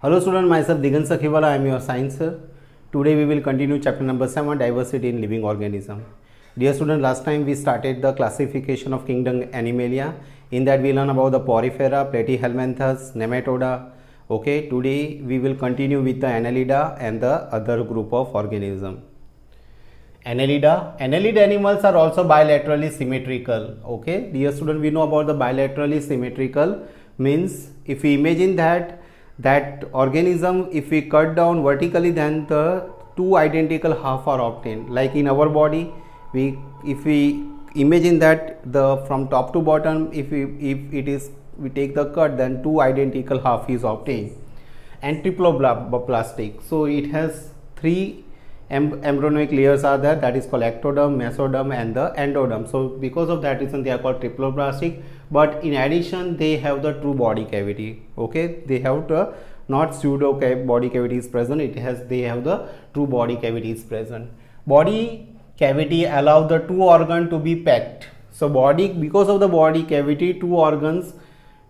Hello student, myself Digant Sakhiwala, I am your science sir. Today we will continue chapter number 7, diversity in living organism. Dear student, last time we started the classification of kingdom Animalia. In that we learn about the Porifera, Platyhelminthes, Nematoda. Okay, today we will continue with the Annelida and the other group of organism. Annelida animals are also bilaterally symmetrical. Okay, dear student, we know about the bilaterally symmetrical means if we imagine that organism, if we cut down vertically, then the two identical half are obtained. Like in our body, if we imagine that from top to bottom, if we take the cut, then two identical half is obtained. And triploblastic, so it has three embryonic layers are there, that is called ectoderm, mesoderm and the endoderm. So because of that reason they are called triploblastic, but in addition they have the true body cavity. Okay, they have the not pseudo body cavity is present, they have the true body cavity is present. Body cavity allow the two organ to be packed. So because of the body cavity, two organs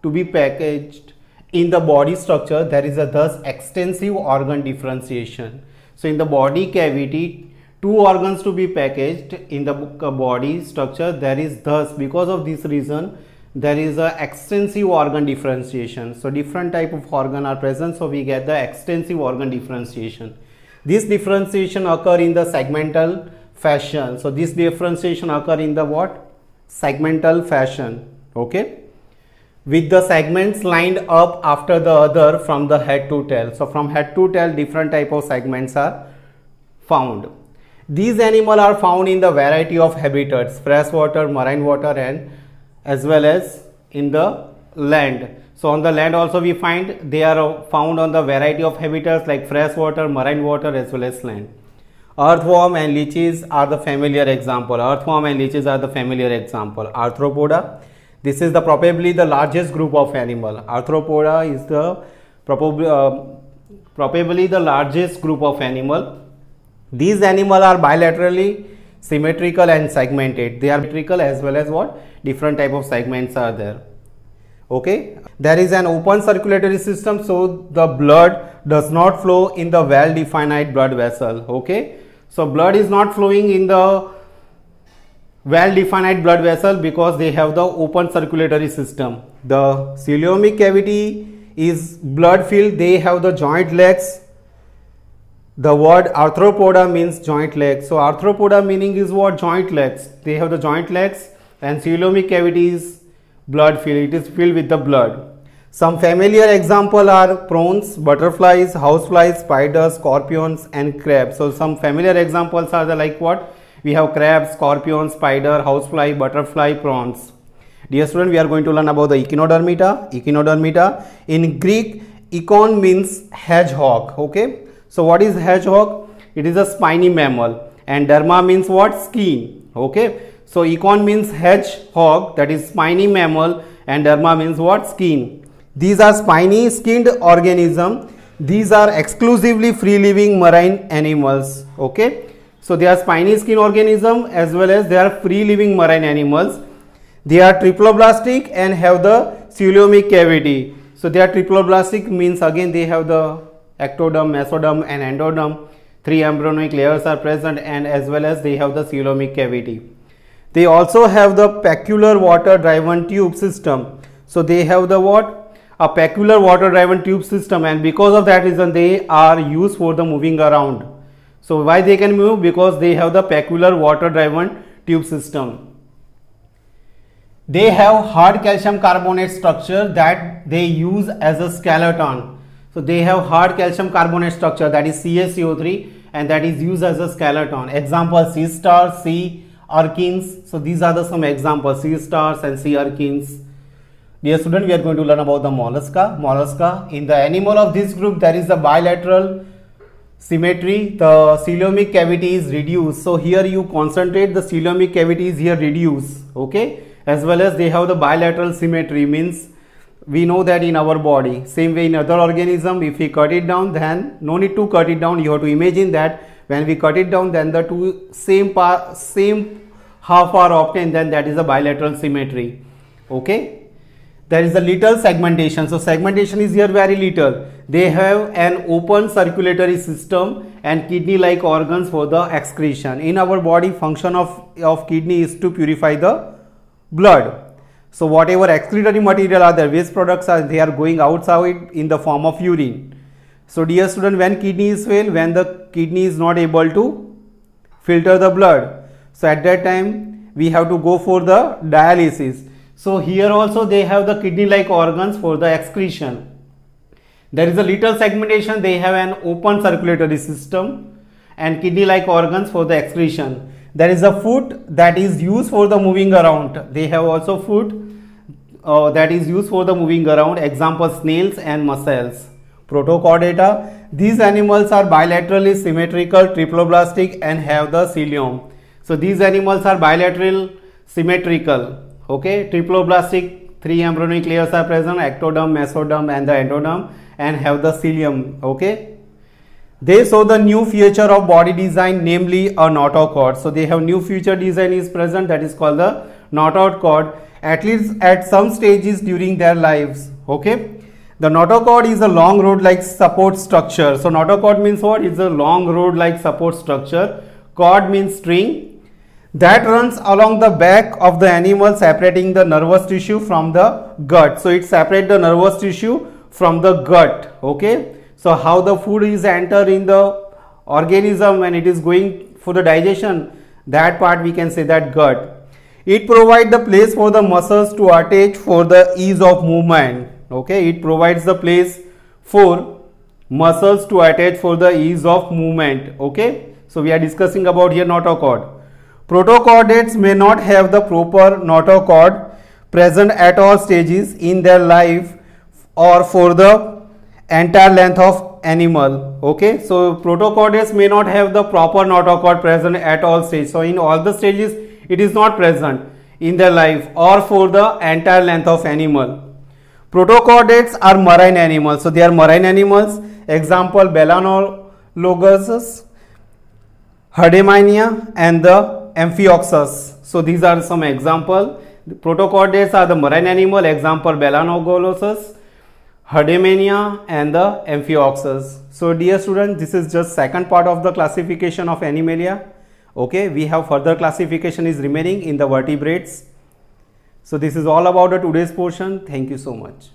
to be packaged in the body structure, there is a thus extensive organ differentiation. So in the body cavity, two organs to be packaged in the body structure, there is thus, because of this reason, there is a extensive organ differentiation. So different type of organ are present, so we get the extensive organ differentiation. This differentiation occur in the segmental fashion. So this differentiation occur in the what? Segmental fashion. Okay, with the segments lined up after the other from the head to tail. So from head to tail different type of segments are found. These animals are found in the variety of habitats, freshwater, marine water and as well as in the land. So on the land also we find they are found on the variety of habitats like freshwater, marine water as well as land. Earthworm and leeches are the familiar example. Earthworm and leeches are the familiar example. Arthropoda, this is probably the largest group of animal. Arthropoda is the probably the largest group of animal. These animals are bilaterally symmetrical and segmented. They are symmetrical as well as what? Different type of segments are there. Okay, there is an open circulatory system, so the blood does not flow in the well-defined blood vessel. Okay, so blood is not flowing in the well-defined blood vessel because they have the open circulatory system. The coelomic cavity is blood filled, they have the joint legs. The word arthropoda means joint legs. So arthropoda meaning is what? Joint legs. They have the joint legs, and coelomic cavity is blood filled, it is filled with the blood. Some familiar example are prawns, butterflies, houseflies, spiders, scorpions and crabs. So some familiar examples are the like what? We have crabs, scorpions, spider, housefly, butterfly, prawns. Dear student, we are going to learn about the echinodermata. Echinodermata, in Greek, echon means hedgehog. Okay, so what is hedgehog? It is a spiny mammal, and derma means what? Skin. Okay, so echon means hedgehog, that is spiny mammal, and derma means what? Skin. These are spiny skinned organism. These are exclusively free living marine animals. Okay, so they are spiny skin organism as well as they are free living marine animals. They are triploblastic and have the coelomic cavity. So they are triploblastic means again they have the ectoderm, mesoderm and endoderm. Three embryonic layers are present and as well as they have the coelomic cavity. They also have the peculiar water driven tube system. So they have the what? A peculiar water driven tube system, and because of that reason they are used for the moving around. So why they can move? Because they have the peculiar water driven tube system. They have hard calcium carbonate structure that they use as a skeleton. So they have hard calcium carbonate structure, that is CaCO3, and that is used as a skeleton. Example, sea stars, sea urchins. So these are the some examples, sea stars and sea urchins. Dear student, we are going to learn about the mollusca. Mollusca, in the animal of this group there is a bilateral symmetry. The coelomic cavity is reduced. So here you concentrate, the coelomic cavity is here reduced. Okay, as well as they have the bilateral symmetry, means we know that in our body, same way in other organism, if we cut it down, then no need to cut it down, you have to imagine that when we cut it down, then the two same half are obtained, then that is a bilateral symmetry. Okay, there is a little segmentation. So segmentation is here very little. they have an open circulatory system and kidney-like organs for the excretion. In our body, function of kidney is to purify the blood. So whatever excretory material are there, waste products are, they are going outside in the form of urine. So dear student, when kidney is failed, when the kidney is not able to filter the blood, so at that time we have to go for the dialysis. So here also they have the kidney-like organs for the excretion. There is a little segmentation, they have an open circulatory system and kidney-like organs for the excretion. There is a foot that is used for the moving around. They have also foot that is used for the moving around. Example, snails and mussels. Protochordata. These animals are bilaterally symmetrical, triploblastic and have the cilium. So these animals are bilateral symmetrical. Okay, triploblastic, 3 embryonic layers are present, ectoderm, mesoderm and the endoderm, and have the cilium. Okay. They show the new feature of body design, namely a notochord. So they have new feature design is present, that is called the notochord, at least at some stages during their lives. Okay. The notochord is a long rod-like support structure. So notochord means what? It's a long rod-like support structure. Cord means string that runs along the back of the animal, separating the nervous tissue from the gut. So it separates the nervous tissue from the gut. Okay. So how the food is entered in the organism when it is going for the digestion, that part we can say that gut. It provides the place for the muscles to attach for the ease of movement. Okay, it provides the place for muscles to attach for the ease of movement. Okay, so we are discussing about here notochord. Protochordates may not have the proper notochord present at all stages in their life or for the entire length of animal. Okay, so protochordates may not have the proper notochord present at all stages. So in all the stages it is not present in their life or for the entire length of animal. Protochordates are marine animals. So they are marine animals. Example, Balaenologus, Herdemania and the Amphioxus. So these are some example. Protochordates are the marine animal. Example, Balaenologus, Herdemania and the Amphioxus. So dear students, this is just second part of the classification of Animalia. Okay, we have further classification is remaining in the vertebrates. So this is all about the today's portion. Thank you so much.